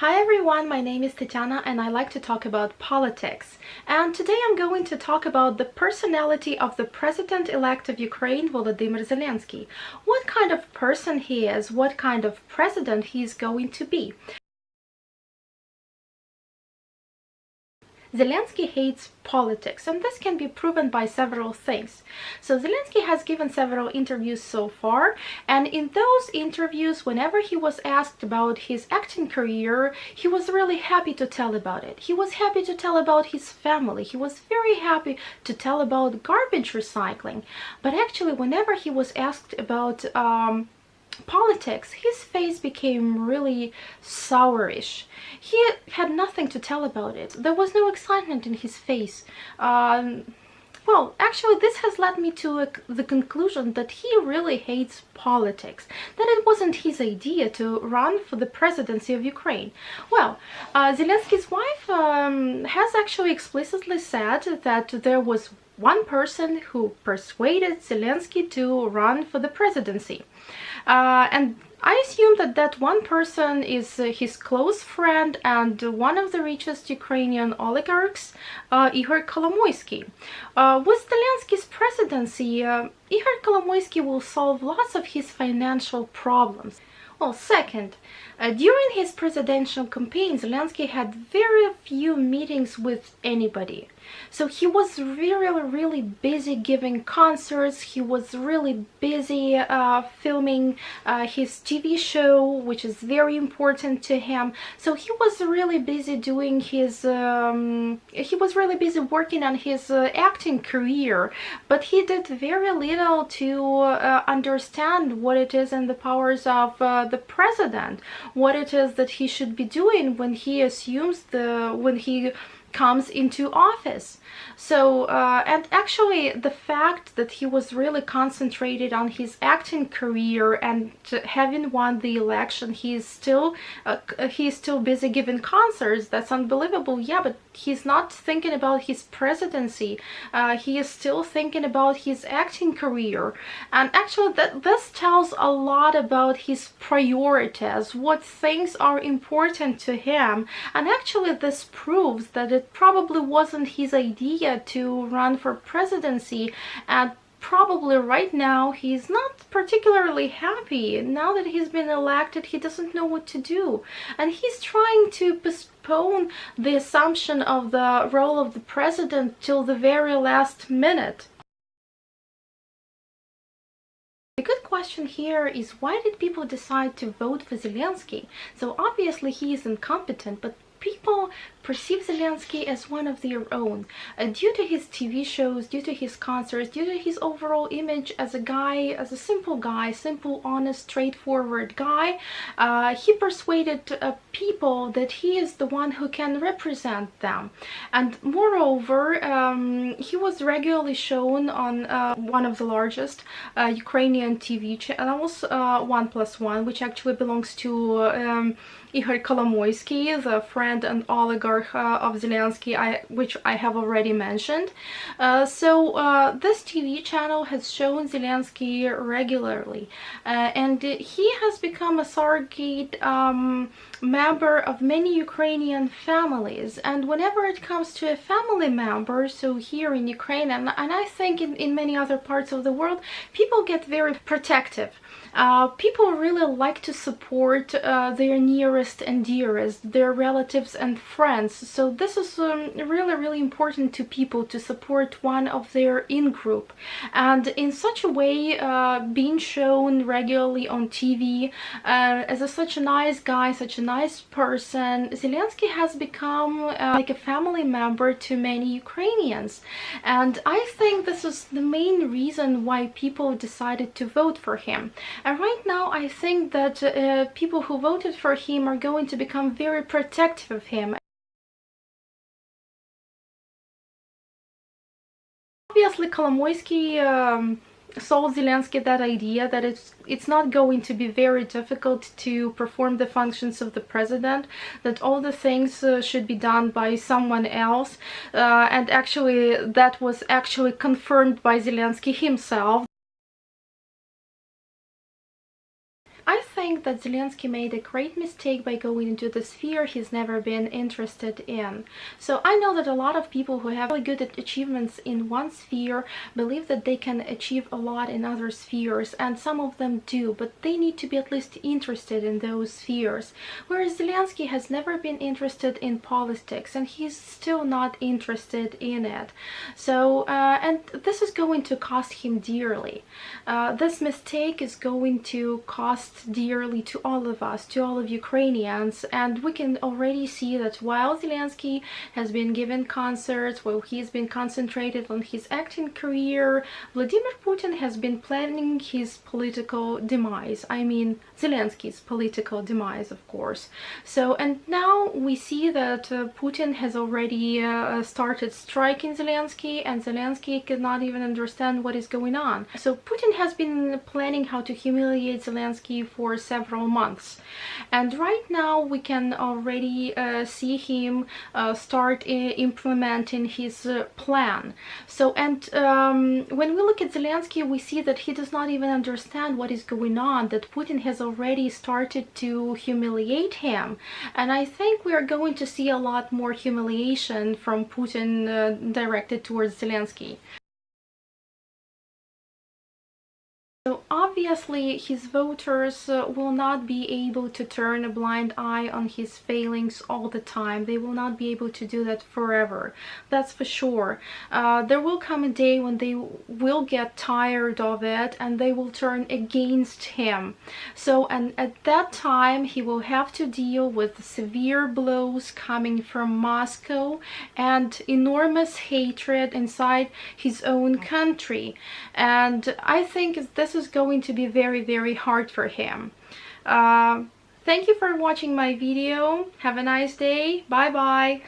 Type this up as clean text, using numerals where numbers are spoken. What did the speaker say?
Hi everyone, my name is Tatiana and I like to talk about politics. And today I'm going to talk about the personality of the president-elect of Ukraine, Volodymyr Zelensky. What kind of person he is, what kind of president he is going to be. Zelensky hates politics, and this can be proven by several things. So Zelensky has given several interviews so far, and in those interviews, whenever he was asked about his acting career, he was really happy to tell about it. He was happy to tell about his family. He was very happy to tell about garbage recycling. But actually, whenever he was asked about politics, his face became really sourish. He had nothing to tell about it. There was no excitement in his face. Well, actually, this has led me to the conclusion that he really hates politics, that it wasn't his idea to run for the presidency of Ukraine. Well, Zelensky's wife has actually explicitly said that there was one person who persuaded Zelensky to run for the presidency. And I assume that that one person is his close friend and one of the richest Ukrainian oligarchs, Ihor Kolomoisky. With Zelensky's presidency, Ihor Kolomoisky will solve lots of his financial problems. Well, second, during his presidential campaign, Zelensky had very few meetings with anybody. So he was really busy giving concerts. He was really busy filming his TV show, which is very important to him. So he was really busy doing his he was really busy working on his acting career, but he did very little to understand what it is in the powers of the president, what it is that he should be doing when he assumes when he comes into office. So and actually the fact that he was really concentrated on his acting career and having won the election, he's still busy giving concerts. That's unbelievable. Yeah, but he's not thinking about his presidency. He is still thinking about his acting career. And actually this tells a lot about his priorities, what things are important to him. And actually this proves that it probably wasn't his idea to run for presidency, and probably right now he's not particularly happy. Now that he's been elected, he doesn't know what to do, and he's trying to postpone the assumption of the role of the president till the very last minute. The good question here is, why did people decide to vote for Zelensky? So obviously he is incompetent, but people perceive Zelensky as one of their own due to his TV shows, due to his concerts, due to his overall image as a guy, as a simple guy, simple, honest, straightforward guy. He persuaded people that he is the one who can represent them. And moreover, he was regularly shown on one of the largest Ukrainian TV channels, 1+1, which actually belongs to Ihor Kolomoisky, the friend and oligarch of Zelensky, which I have already mentioned. So this TV channel has shown Zelensky regularly, and he has become a surrogate member of many Ukrainian families. And whenever it comes to a family member, so here in Ukraine, and I think in many other parts of the world, people get very protective. People really like to support their nearest and dearest, their relatives and friends. So this is really important to people, to support one of their in-group. And in such a way, being shown regularly on TV as such a nice guy, such a nice person, Zelensky has become like a family member to many Ukrainians. And I think this is the main reason why people decided to vote for him. And right now I think that people who voted for him are going to become very protective of him. Obviously Kolomoisky sold Zelensky that idea that it's not going to be very difficult to perform the functions of the president, that all the things should be done by someone else, and actually that was actually confirmed by Zelensky himself. I think think that Zelensky made a great mistake by going into the sphere he's never been interested in. So I know that a lot of people who have really good achievements in one sphere believe that they can achieve a lot in other spheres, and some of them do, but they need to be at least interested in those spheres. Whereas Zelensky has never been interested in politics, and he's still not interested in it. So, and this is going to cost him dearly. This mistake is going to cost dearly to all of us, to all of Ukrainians, and we can already see that while Zelensky has been given concerts, while he's been concentrated on his acting career, Vladimir Putin has been planning his political demise. I mean, Zelensky's political demise, of course. So, and now we see that Putin has already started striking Zelensky, and Zelensky cannot even understand what is going on. So Putin has been planning how to humiliate Zelensky for several months, and right now we can already see him start implementing his plan. So, and when we look at Zelensky, we see that he does not even understand what is going on, that Putin has already started to humiliate him, and I think we are going to see a lot more humiliation from Putin directed towards Zelensky. So obviously his voters will not be able to turn a blind eye on his failings all the time. They will not be able to do that forever. That's for sure. There will come a day when they will get tired of it and they will turn against him. So, and at that time he will have to deal with severe blows coming from Moscow and enormous hatred inside his own country. And I think this is going to be very, very hard for him. Thank you for watching my video. Have a nice day. Bye bye.